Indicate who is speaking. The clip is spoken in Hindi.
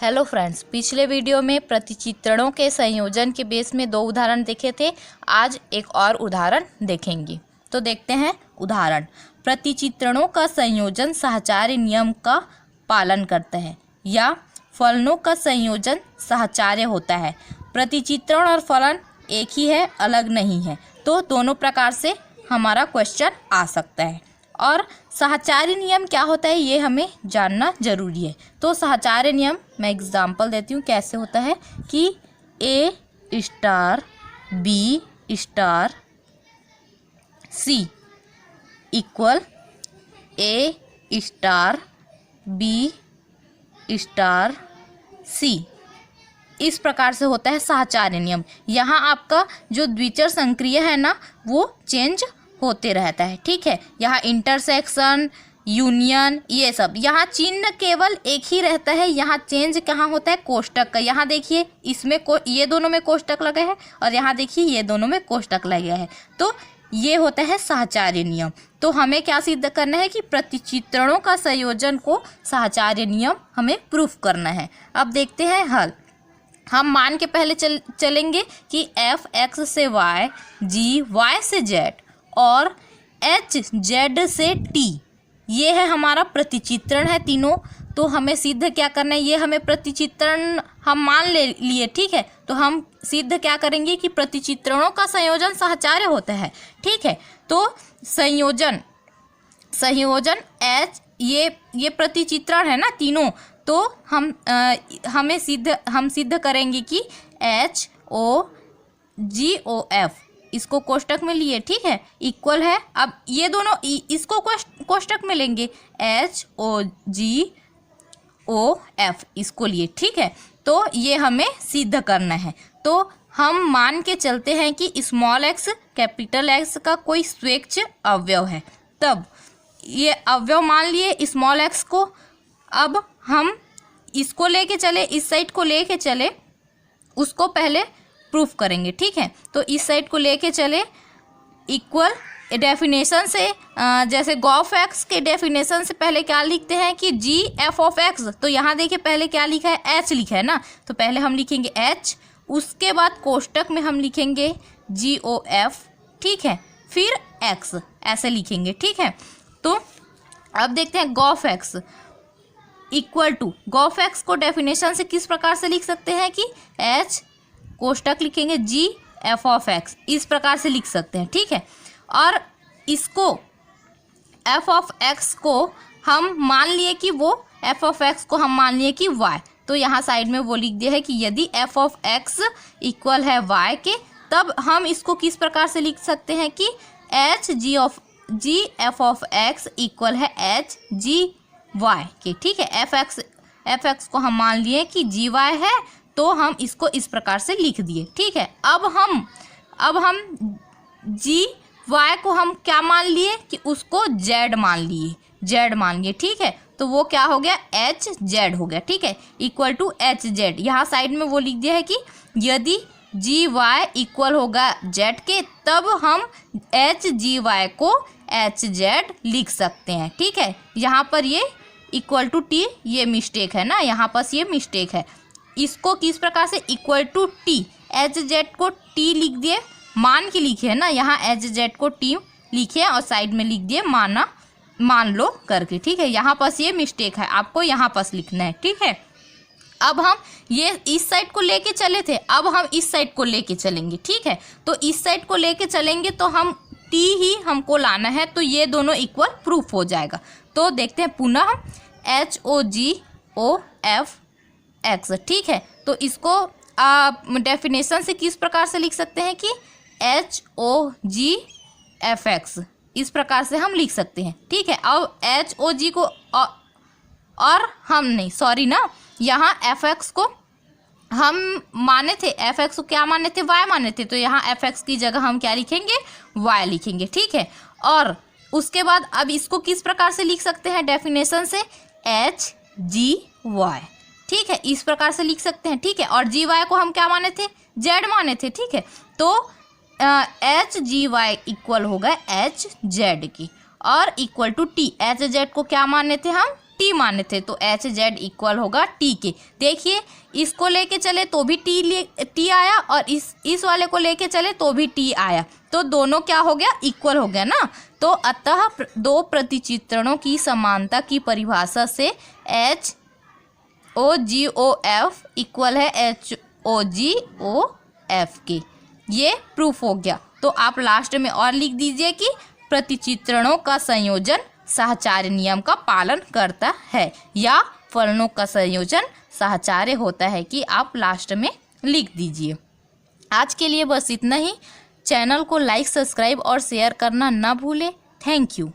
Speaker 1: हेलो फ्रेंड्स, पिछले वीडियो में प्रतिचित्रणों के संयोजन के बेस में 2 उदाहरण देखे थे। आज एक और उदाहरण देखेंगे। तो देखते हैं उदाहरण। प्रतिचित्रणों का संयोजन साहचर्य नियम का पालन करता है या फलनों का संयोजन साहचर्य होता है। प्रतिचित्रण और फलन एक ही है, अलग नहीं है। तो दोनों प्रकार से हमारा क्वेश्चन आ सकता है। और साहचर्य नियम क्या होता है ये हमें जानना जरूरी है। तो साहचर्य नियम मैं एग्जांपल देती हूँ कैसे होता है कि A star B star C equal A star B star C। इस प्रकार से होता है साहचर्य नियम। यहाँ आपका जो द्विचर संक्रिय है ना वो चेंज होते रहता है, ठीक है। यहाँ इंटरसेक्शन, यूनियन, ये सब, यहाँ चिन्ह केवल एक ही रहता है। यहाँ चेंज कहाँ होता है, कोष्टक का। यहाँ देखिए इसमें ये दोनों में कोष्टक लगा है और यहाँ देखिए ये दोनों में कोष्टक लगा है। तो ये होता है साहचर्य नियम। तो हमें क्या सिद्ध करना है कि प्रतिचित्रणों का संयोजन को साहचर्य नियम हमें प्रूफ करना है। अब देखते हैं हल। हम मान के पहले चलेंगे कि f x से y, g y से z और h z से t, ये है हमारा प्रतिचित्रण है तीनों। तो हमें सिद्ध क्या करना है, ये हमें प्रतिचित्रण हम मान लिए, ठीक है। तो हम सिद्ध क्या करेंगे कि प्रतिचित्रणों का संयोजन साहचर्य होता है, ठीक है। तो संयोजन h, ये प्रतिचित्रण है ना तीनों। तो हम सिद्ध करेंगे कि H O G O F, इसको कोष्टक में लिए, ठीक है, इक्वल है। अब ये दोनों इसको कोष्टक में लेंगे, H O G O F इसको लिए, ठीक है। तो ये हमें सिद्ध करना है। तो हम मान के चलते हैं कि स्मॉल x कैपिटल X का कोई स्वेच्छ अवयव है। तब ये अवयव मान लिए स्मॉल x को। अब हम इसको लेके चले, इस साइड को लेके चले, उसको पहले प्रूफ करेंगे, ठीक है। तो इस साइड को लेके चले, इक्वल डेफिनेशन से जैसे गॉफ एक्स के डेफिनेशन से पहले क्या लिखते हैं कि जी एफ ऑफ एक्स। तो यहाँ देखिए पहले क्या लिखा है, एच लिखा है ना। तो पहले हम लिखेंगे एच, उसके बाद कोष्टक में हम लिखेंगे जी ओ एफ, ठीक है, फिर एक्स ऐसे लिखेंगे, ठीक है। तो अब देखते हैं gof x equal to, gof x को डेफिनेशन से किस प्रकार से लिख सकते हैं कि एच कोष्टक लिखेंगे जी एफ ऑफ एक्स, इस प्रकार से लिख सकते हैं, ठीक है। और इसको एफ ऑफ एक्स को हम मान लिए कि वो एफ ऑफ एक्स को हम मान लिए कि वाई। तो यहाँ साइड में वो लिख दिया है कि यदि एफ ऑफ एक्स इक्वल है वाई के, तब हम इसको किस प्रकार से लिख सकते हैं कि H G F of x equal है एच जी वाई के, ठीक है। एफ एक्स को हम मान लिए कि जी वाई है, तो हम इसको इस प्रकार से लिख दिए, ठीक है। अब हम जी वाई को हम क्या मान लिए कि उसको जेड मान लिए, ठीक है। तो वो क्या हो गया, एच जेड हो गया, ठीक है, इक्वल टू एच जेड। यहाँ साइड में वो लिख दिया है कि यदि जी वाई इक्वल होगा जेड के, तब हम एच जी वाई को एच जेड लिख सकते हैं, ठीक है। यहाँ पर ये इक्वल टू टी, ये मिस्टेक है ना, यहाँ पर ये मिस्टेक है। इसको किस प्रकार से, equal to T, H Z को टी लिख दिए, मान के लिखे है ना, यहाँ एच जेड को टी लिखे और साइड में लिख दिए मान लो करके, ठीक है। यहाँ पर ये मिस्टेक है, आपको यहाँ पर लिखना है, ठीक है। अब हम ये इस साइड को लेके चले थे, अब हम इस साइड को लेके चलेंगे, ठीक है। तो इस साइड को लेके चलेंगे तो हम टी ही हमको लाना है, तो ये दोनों इक्वल प्रूफ हो जाएगा। तो देखते हैं पुनः एच ओ जी ओ एफ एक्स, ठीक है। तो इसको डेफिनेशन से किस प्रकार से लिख सकते हैं कि एच ओ जी एफ एक्स, इस प्रकार से हम लिख सकते हैं, ठीक है। अब एच ओ जी को और हम नहीं, सॉरी ना, यहाँ एफ एक्स को हम माने थे, एफ एक्स को क्या माने थे, वाई माने थे। तो यहाँ एफ एक्स की जगह हम क्या लिखेंगे, वाई लिखेंगे, ठीक है। और उसके बाद अब इसको किस प्रकार से लिख सकते हैं डेफिनेशन से, एच जी वाई, ठीक है, इस प्रकार से लिख सकते हैं, ठीक है। और जी वाई को हम क्या माने थे, जेड माने थे, ठीक है। तो एच जी वाई इक्वल होगा एच जेड की और equal to T, H Z को क्या माने थे हम, टी माने थे, तो एच जेड इक्वल होगा टी के। देखिए इसको लेके चले तो भी टी आया, और इस वाले को लेके चले तो भी टी आया, तो दोनों क्या हो गया, इक्वल हो गया ना। तो अतः दो प्रतिचित्रणों की समानता की परिभाषा से एच ओ जी ओ एफ इक्वल है एच ओ जी ओ एफ के, ये प्रूफ हो गया। तो आप लास्ट में और लिख दीजिए कि प्रतिचित्रणों का संयोजन साहचर्य नियम का पालन करता है, या फलनों का संयोजन साहचर्य होता है, कि आप लास्ट में लिख दीजिए। आज के लिए बस इतना ही। चैनल को लाइक, सब्सक्राइब और शेयर करना ना भूलें। Thank you.